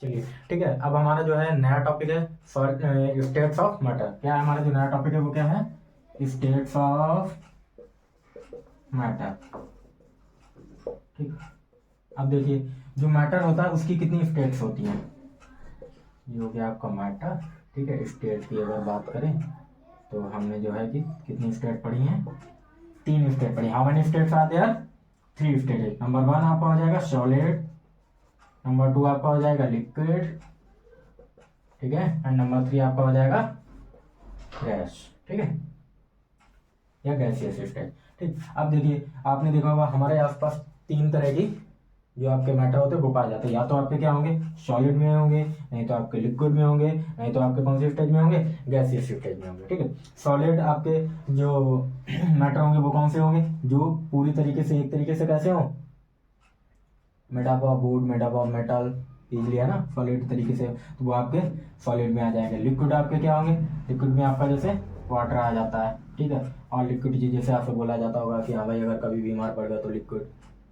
चलिए ठीक है, अब हमारा जो है नया टॉपिक है स्टेट्स ऑफ मैटर। क्या है हमारा जो नया टॉपिक है वो क्या है? States of matter. ठीक, अब देखिए जो मैटर होता है उसकी कितनी स्टेट्स होती हैं। ये हो गया आपका मैटर। ठीक है, स्टेट की अगर बात करें तो हमने जो है कि कितनी स्टेट पढ़ी हैं? 3 स्टेट पढ़ी। How many states are there? 3 state. Number 1 आपका हो जाएगा सॉलिड, नंबर 2 आपका हो जाएगा लिक्विड, ठीक है, एंड नंबर 3 आपका हो जाएगा गैस। ठीक है, या गैसियस स्टेट। ठीक, अब देखिए आपने देखा होगा हमारे आसपास 3 तरह की जो आपके मैटर होते हैं वो पाए जाते हैं। या तो आपके क्या होंगे? सॉलिड में होंगे, नहीं तो आपके लिक्विड में होंगे, नहीं तो आपके कौन से स्टेज में होंगे? गैसियस स्टेज में होंगे। ठीक है, सॉलिड आपके जो मैटर होंगे वो कौन से होंगे? जो पूरी तरीके से एक तरीके से कैसे हो? Made up of would, made up of metal, easily है ना, सॉलिड तरीके से, तो वो आपके सॉलिड में आ जाएंगे। लिक्विड आपके क्या होंगे? लिक्विड में आपका जैसे वाटर आ जाता है। ठीक है, और लिक्विड चीज जैसे आपसे बोला जाता होगा कि हाँ भाई अगर कभी बीमार पड़ गया तो लिक्विड,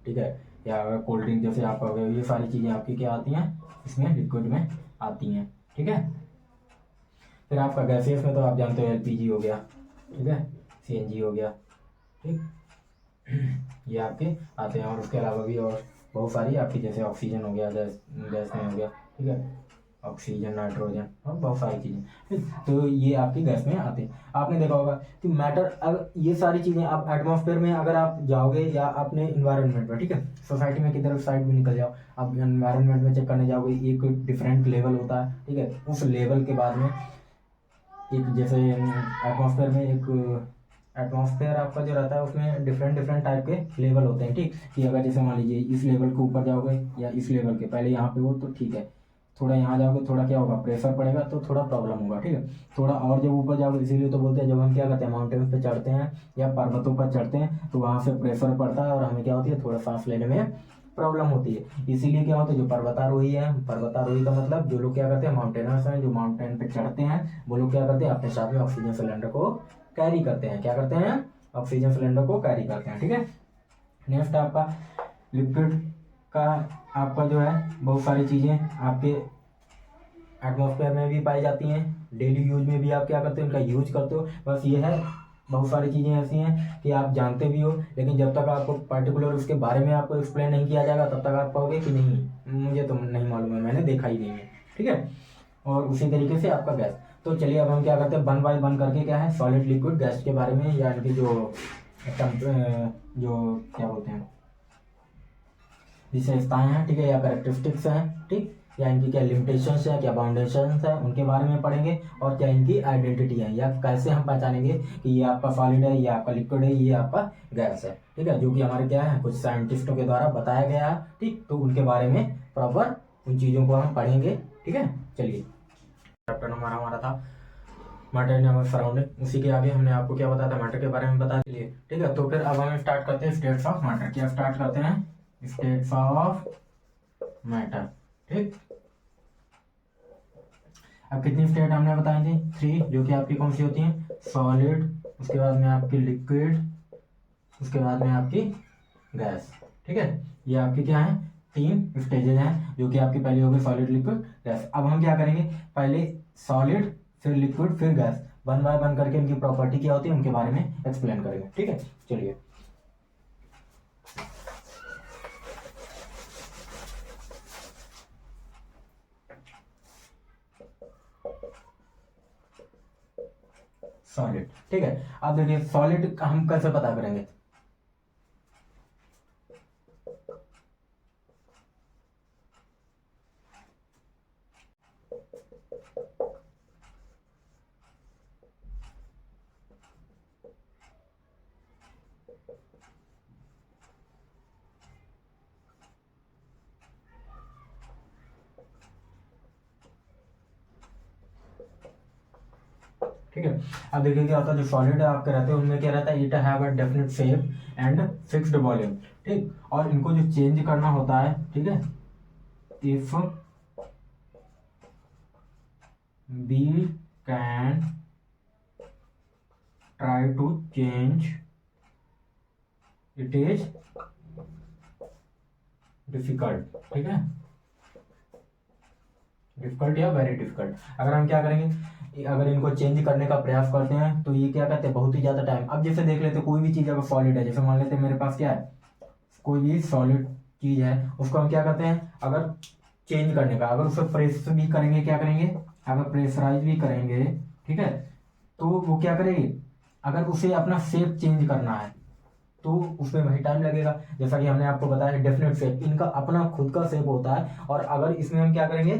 ठीक है, या अगर कोल्ड ड्रिंक जैसे आपका हो गया, ये सारी चीजें आपकी क्या आती हैं? इसमें लिक्विड में आती हैं। ठीक है, फिर आपका गैसियस में तो आप जानते हो एलपीजी हो गया, ठीक है, सीएनजी हो गया। ठीक, ये आपके आते हैं, और उसके अलावा भी और बहुत सारी आपकी जैसे ऑक्सीजन हो गया, गैस गैस में हो गया, ठीक है, ऑक्सीजन, नाइट्रोजन और बहुत सारी चीज़ें। ठीक, तो ये आपकी गैस में आते हैं। आपने देखा होगा कि मैटर, अब ये सारी चीज़ें आप एटमॉस्फेयर में अगर आप जाओगे या अपने इन्वायरमेंट में, ठीक है, सोसाइटी में किधर साइड में निकल जाओ, आप इन्वायरमेंट में चेक करने जाओगे, एक डिफरेंट लेवल होता है। ठीक है, उस लेवल के बाद में एक जैसे एटमॉस्फेयर में एक एटमॉस्फेयर आपका जो रहता है उसमें डिफरेंट डिफरेंट टाइप के लेवल होते हैं। ठीक, कि अगर जैसे मान लीजिए इस लेवल के ऊपर जाओगे या इस लेवल के पहले यहाँ पे हो तो ठीक है, थोड़ा यहाँ जाओगे थोड़ा क्या होगा? प्रेशर पड़ेगा तो थोड़ा प्रॉब्लम होगा। ठीक है, थोड़ा और जब ऊपर जाओगे, इसीलिए तो बोलते हैं जब हम क्या करते हैं माउंटेन्स पे चढ़ते हैं या पर्वतों पर चढ़ते हैं तो वहाँ से प्रेशर पड़ता है और हमें क्या होती है? थोड़ा सांस लेने में प्रॉब्लम होती है। इसीलिए क्या होता है, जो पर्वतारोही है, पर्वतारोही का मतलब जो लोग क्या करते हैं, माउंटेनर्स हैं, जो माउंटेन पे चढ़ते हैं, वो लोग क्या करते हैं? अपने साथ में ऑक्सीजन सिलेंडर को कैरी करते हैं। क्या करते हैं? ऑक्सीजन सिलेंडर को कैरी करते हैं। ठीक है, नेक्स्ट आपका लिक्विड का, आपका जो है बहुत सारी चीजें आपके एटमॉस्फेयर में भी पाई जाती हैं, डेली यूज में भी आप क्या करते हो? उनका यूज करते हो। बस ये है, बहुत सारी चीज़ें ऐसी हैं कि आप जानते भी हो, लेकिन जब तक आपको पर्टिकुलर उसके बारे में आपको एक्सप्लेन नहीं किया जाएगा तब तक आप कहोगे कि नहीं मुझे तो नहीं मालूम है, मैंने देखा ही नहीं है। ठीक है, और उसी तरीके से आपका गैस। तो चलिए अब हम क्या करते हैं, वन बाय वन करके क्या है सॉलिड लिक्विड गैस के बारे में, या इनकी जो क्या बोलते हैं विशेषताएं हैं, ठीक है, या करेक्टरिस्टिक्स हैं, ठीक, या इनकी क्या लिमिटेशंस है, क्या बाउंडेशंस है, उनके बारे में पढ़ेंगे। और क्या इनकी आइडेंटिटी है, या कैसे हम पहचानेंगे कि ये आपका सॉलिड है, ये आपका लिक्विड है, ये आपका गैस है। ठीक है, जो कि हमारे क्या है कुछ साइंटिस्टों के द्वारा बताया गया है। ठीक, तो उनके बारे में प्रॉपर उन चीज़ों को हम पढ़ेंगे। ठीक है, चलिए चैप्टर नंबर हमारा था मैटर इन अवर सराउंडिंग। उसी के आगे हमने आपको क्या बताया था? मैटर के बारे में बता दिए। ठीक है, तो फिर अब हम स्टार्ट करते हैं स्टेट्स ऑफ मैटर। क्या स्टार्ट करते हैं? States of matter. ठीक, अब कितनी स्टेट हमने बताई थी? 3, जो कि आपकी कौन सी होती हैं? सॉलिड, उसके बाद में आपकी लिक्विड, उसके बाद में आपकी गैस। ठीक है, ये आपकी क्या है? 3 स्टेजेस हैं, जो कि आपकी पहली होगी सॉलिड, लिक्विड, गैस। अब हम क्या करेंगे, पहले सॉलिड, फिर लिक्विड, फिर गैस, वन बाय वन करके इनकी प्रॉपर्टी क्या होती है उनके बारे में एक्सप्लेन करेंगे। ठीक है, चलिए सॉलिड। ठीक है, अब देखिए सॉलिड हम कैसे पता करेंगे? ठीक है, अब देखिए क्या होता है, जो सॉलिड आपके रहते हैं उनमें क्या रहता है? It have a definite shape and fixed volume. ठीक, और इनको जो चेंज करना होता है, ठीक है, if we can try to change it is difficult. ठीक है, डिफिकल्ट या वेरी डिफिकल्ट। अगर हम क्या करेंगे, अगर इनको चेंज करने का प्रयास करते हैं तो ये क्या कहते हैं, बहुत ही ज़्यादा टाइम। अब जैसे देख लेते हैं, कोई भी चीज़ अगर सॉलिड है, जैसे मान लेते हैं मेरे पास क्या है, कोई भी सॉलिड चीज़ है, उसको हम क्या करते हैं, अगर चेंज करने का, अगर उसे प्रेस भी करेंगे, क्या करेंगे, अगर प्रेशराइज भी करेंगे, ठीक है, तो वो क्या करेगी, अगर उसे अपना शेप चेंज करना है तो उसमें वही टाइम लगेगा। जैसा कि हमने आपको बताया डेफिनेट शेप, इनका अपना खुद का शेप होता है, और अगर इसमें हम क्या करेंगे,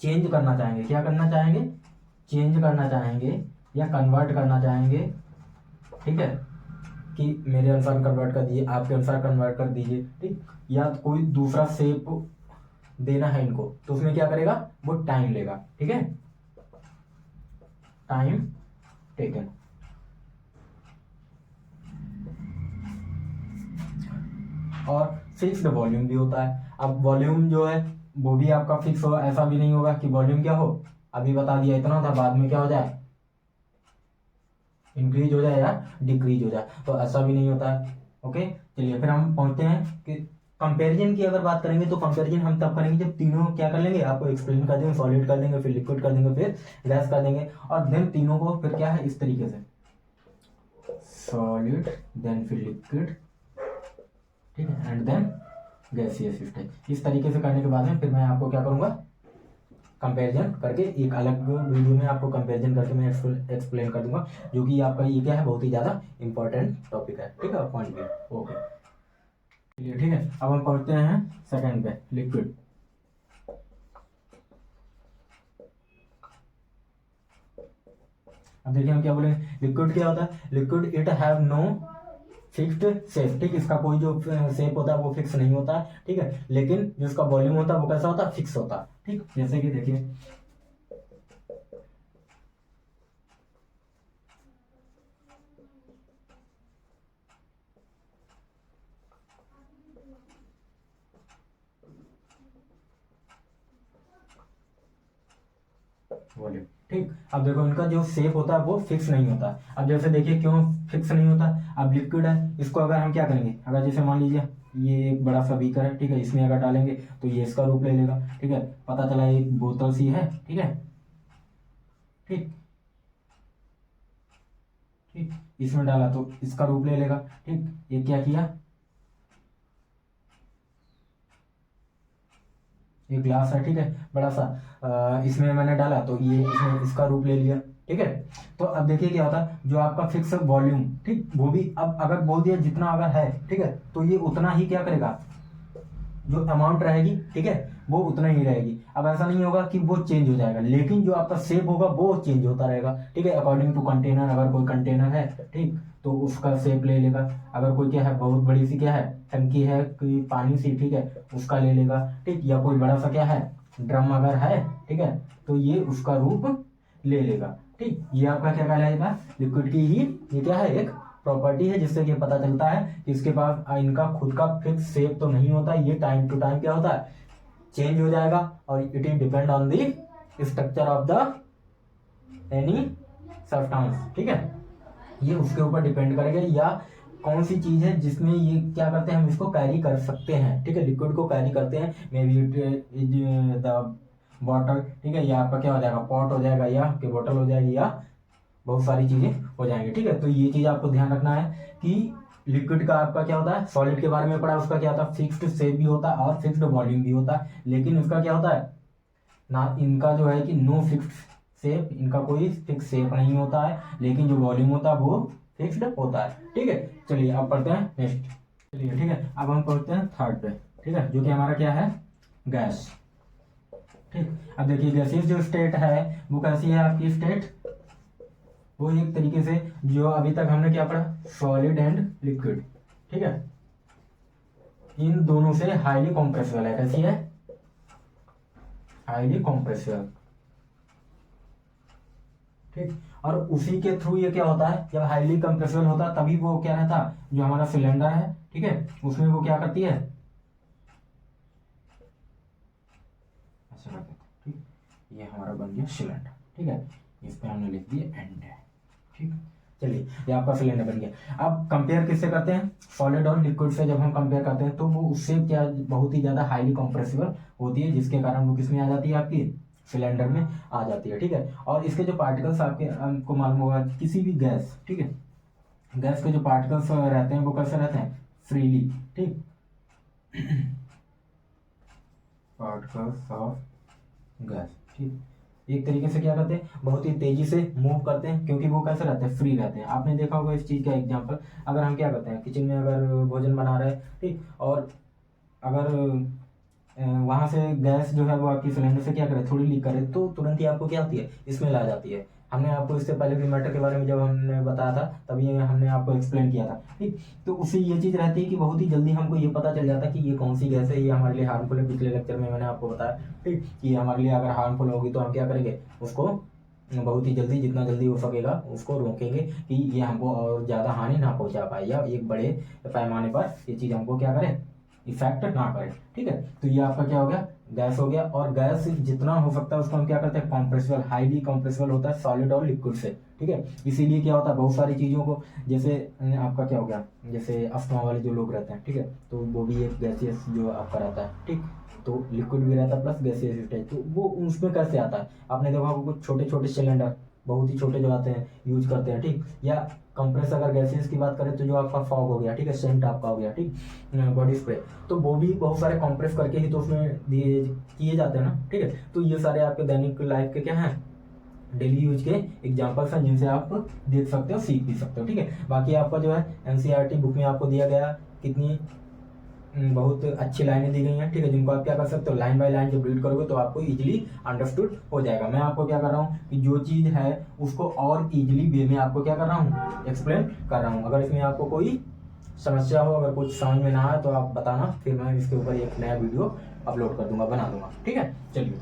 चेंज करना चाहेंगे, क्या करना चाहेंगे, चेंज करना चाहेंगे या कन्वर्ट करना चाहेंगे, ठीक है, कि मेरे अनुसार कन्वर्ट कर दीजिए, आपके अनुसार कन्वर्ट कर दीजिए, ठीक, या कोई दूसरा शेप देना है इनको, तो उसमें क्या करेगा, वो टाइम लेगा, ठीक है, टाइम टेकन। और फिक्स्ड वॉल्यूम भी होता है। अब वॉल्यूम जो है वो भी आपका फिक्स हो, ऐसा भी नहीं होगा कि वॉल्यूम क्या हो, अभी बता दिया इतना था, बाद में क्या हो जाए, इंक्रीज हो जाए या डिक्रीज हो जाए, तो ऐसा भी नहीं होता है। ओके, चलिए फिर हम पहुंचते हैं कि कंपैरिजन की अगर बात करेंगे, तो कंपैरिजन हम तब करेंगे जब तीनों क्या कर लेंगे, आपको एक्सप्लेन कर देंगे, सॉलिड कर देंगे, फिर लिक्विड कर देंगे, फिर गैस कर देंगे, और देन तीनों को फिर क्या है, इस तरीके से सॉलिड, देन फिर लिक्विड, ठीक है, एंड देन गैसियस स्टेज। इस तरीके से करने के बाद में फिर मैं आपको क्या करूंगा, कंपैरिजन करके एक अलग वीडियो में आपको कंपैरिजन करके मैं एक्सप्लेन कर दूंगा, जो कि आपका ये क्या है, बहुत ही ज़्यादा इंपॉर्टेंट टॉपिक है, ठीक है, पॉइंट भी। ओके, चलिए ठीक है, अब हम पढ़ते हैं सेकंड पे, लिक्विड। अब देखिए हम क्या बोले, लिक्विड क्या होता है, liquid it have no fixed shape, ठीक, इसका कोई जो शेप होता है वो फिक्स नहीं होता है, ठीक है, लेकिन जो इसका वॉल्यूम होता है वो कैसा होता है, फिक्स होता है, ठीक, जैसे कि देखिए वॉल्यूम, ठीक। अब देखो इनका जो शेप होता है वो फिक्स नहीं होता। अब जैसे देखिए क्यों फिक्स नहीं होता, अब लिक्विड है, इसको अगर हम क्या करेंगे, अगर जैसे मान लीजिए ये एक बड़ा सा बीकर है, ठीक है, इसमें अगर डालेंगे तो ये इसका रूप ले लेगा, ठीक है, पता चला एक बोतल सी है, ठीक है, ठीक, ठीक, इसमें डाला तो इसका रूप ले लेगा, ठीक, ये क्या किया, ये ग्लास है, ठीक है, बड़ा सा, इसमें मैंने डाला तो ये इसमें इसका रूप ले लिया, ठीक है। तो अब देखिए क्या होता है, जो आपका फिक्स वॉल्यूम, ठीक, वो भी अब अगर बोल दिया जितना अगर है, ठीक है, तो ये उतना ही क्या करेगा, जो अमाउंट रहेगी, ठीक है, वो उतना ही रहेगी। अब ऐसा नहीं होगा कि वो चेंज हो जाएगा, लेकिन जो आपका शेप होगा वो चेंज होता रहेगा, ठीक है, अकॉर्डिंग टू कंटेनर। अगर कोई कंटेनर है, ठीक, तो उसका शेप ले लेगा। अगर कोई क्या है, बहुत बड़ी सी क्या है, टंकी है कोई पानी सी, ठीक है, उसका ले लेगा, ठीक, या कोई बड़ा सा क्या है, ड्रम अगर है, ठीक है, तो ये उसका रूप ले लेगा, ठीक। ये आपका क्या कहलाएगा, लिक्विड की ही ये क्या है, एक प्रॉपर्टी है, जिससे कि पता चलता है कि इसके पास इनका खुद का फिक्स शेप तो नहीं होता, ये टाइम टू टाइम क्या होता है, चेंज हो जाएगा, और it is depend on the structure of the any substance, ठीक है, ये उसके ऊपर डिपेंड करेगा, या कौन सी चीज है जिसमें ये क्या करते हैं, हम इसको कैरी कर सकते हैं, ठीक है, लिक्विड को कैरी करते हैं, may be it is the bottle, ठीक है, या आपका क्या हो जाएगा, पॉट हो जाएगा, या आपकी बोतल हो जाएगी, या बहुत सारी चीजें हो जाएंगी, ठीक है। तो ये चीज आपको ध्यान रखना है कि लिक्विड का आपका क्या होता है, सॉलिड के बारे में पढ़ा, उसका क्या होता है, फिक्स्ड शेप भी होता है और फिक्स्ड वॉल्यूम भी होता है, लेकिन उसका क्या होता है ना, इनका जो है कि नो फिक्स्ड शेप, इनका कोई फिक्स शेप नहीं होता है, लेकिन जो वॉल्यूम होता है वो फिक्स्ड होता है, ठीक है। चलिए अब पढ़ते हैं नेक्स्ट, चलिए ठीक है, अब हम पढ़ते हैं थर्ड पे, ठीक है, जो कि हमारा क्या है, गैस, ठीक। अब देखिए गैसीय जो स्टेट है वो कैसी है आपकी स्टेट, वो एक तरीके से जो अभी तक हमने क्या पढ़ा, सॉलिड एंड लिक्विड, ठीक है, इन दोनों से हाईली कॉम्प्रेसिबल है, कैसी है, हाईली कॉम्प्रेसिबल, ठीक। और उसी के थ्रू ये क्या होता है, जब हाईली कंप्रेसिबल होता है तभी वो क्या रहता है, जो हमारा सिलेंडर है, ठीक है, उसमें वो क्या करती है, ऐसा कर देते, ठीक, ये हमारा बन गया सिलेंडर, ठीक है, इस पे हमने लिख दिया एंड है, ठीक। चलिए ये आपका सिलेंडर बन गया। अब कंपेयर किससे करते हैं, सॉलिड और लिक्विड से जब हम कंपेयर करते हैं तो वो उससे क्या बहुत ही ज़्यादा हाईली कंप्रेसिबल होती है, जिसके कारण वो किसमें आ जाती है, आपकी सिलेंडर में आ जाती है। ठीक है, और इसके जो पार्टिकल्स आपको मालूम होगा, किसी भी गैस, ठीक है, गैस के जो पार्टिकल्स रहते हैं वो कैसे रहते हैं, फ्रीली, ठीक, पार्टिकल्स ऑफ गैस, ठीक, एक तरीके से क्या करते हैं, बहुत ही तेजी से मूव करते हैं, क्योंकि वो कैसे रहते हैं, फ्री रहते हैं। आपने देखा होगा इस चीज़ का एग्जांपल, अगर हम क्या करते हैं, किचन में अगर भोजन बना रहे हैं, ठीक, और अगर वहां से गैस जो है वो आपकी सिलेंडर से क्या करे, थोड़ी लीक करे, तो तुरंत ही आपको क्या होती है, स्मेल आ जाती है। हमने आपको इससे पहले भी मैटर के बारे में जब हमने बताया था तभी हमने आपको एक्सप्लेन किया था, ठीक। तो उससे ये चीज़ रहती है कि बहुत ही जल्दी हमको ये पता चल जाता है कि ये कौन सी गैस है, ये हमारे लिए हार्मफुल है। पिछले लेक्चर में मैंने आपको बताया, ठीक, कि हमारे लिए अगर हार्मफुल होगी तो हम क्या करेंगे, उसको बहुत ही जल्दी, जितना जल्दी हो सकेगा उसको रोकेंगे कि ये हमको और ज़्यादा हानि ना पहुंचा पाए, या एक बड़े पैमाने पर ये चीज़ हमको क्या करे, इफेक्ट ना करे। ठीक है, तो ये आपका क्या हो गया, गैस हो गया। और गैस जितना हो सकता है उसको हम क्या करते हैं, कॉम्प्रेसिबल, हाईली कॉम्प्रेसिबल होता है सॉलिड और लिक्विड से। ठीक है, इसीलिए क्या होता है, बहुत सारी चीज़ों को, जैसे आपका क्या हो गया, जैसे अस्थमा वाले जो लोग रहते हैं, ठीक है, तो वो भी एक गैसियस जो आपका रहता है, ठीक, तो लिक्विड भी रहता है प्लस गैसियस स्टेज, तो वो उसमें कैसे आता है, आपने देखा होगा कुछ छोटे छोटे सिलेंडर, बहुत ही छोटे जो आते हैं, यूज करते हैं, ठीक, या कंप्रेस अगर गैसेस की बात करें तो जो आपका फॉग हो गया, ठीक है, सेंट आपका हो गया, ठीक, बॉडी स्प्रे, तो वो भी बहुत सारे कंप्रेस करके ही तो उसमें दिए किए जाते हैं ना। ठीक है, तो ये सारे आपके दैनिक लाइफ के क्या हैं, डेली यूज के एग्जांपल्स हैं, जिनसे आप देख सकते हो, सीख भी सकते हो। ठीक है, बाकी आपका जो है एनसीईआरटी बुक में आपको दिया गया कितनी बहुत अच्छी लाइनें दी गई हैं, ठीक है, जिनको आप क्या कर सकते हो, लाइन बाय लाइन जब रीड करोगे तो आपको इजीली अंडरस्टूड हो जाएगा। मैं आपको क्या कर रहा हूँ कि जो चीज़ है उसको और इजीली वे में आपको क्या कर रहा हूँ, एक्सप्लेन कर रहा हूँ। अगर इसमें आपको कोई समस्या हो, अगर कुछ समझ में ना आए तो आप बताना, फिर मैं इसके ऊपर एक नया वीडियो अपलोड कर दूंगा, बना दूंगा। ठीक है, चलिए।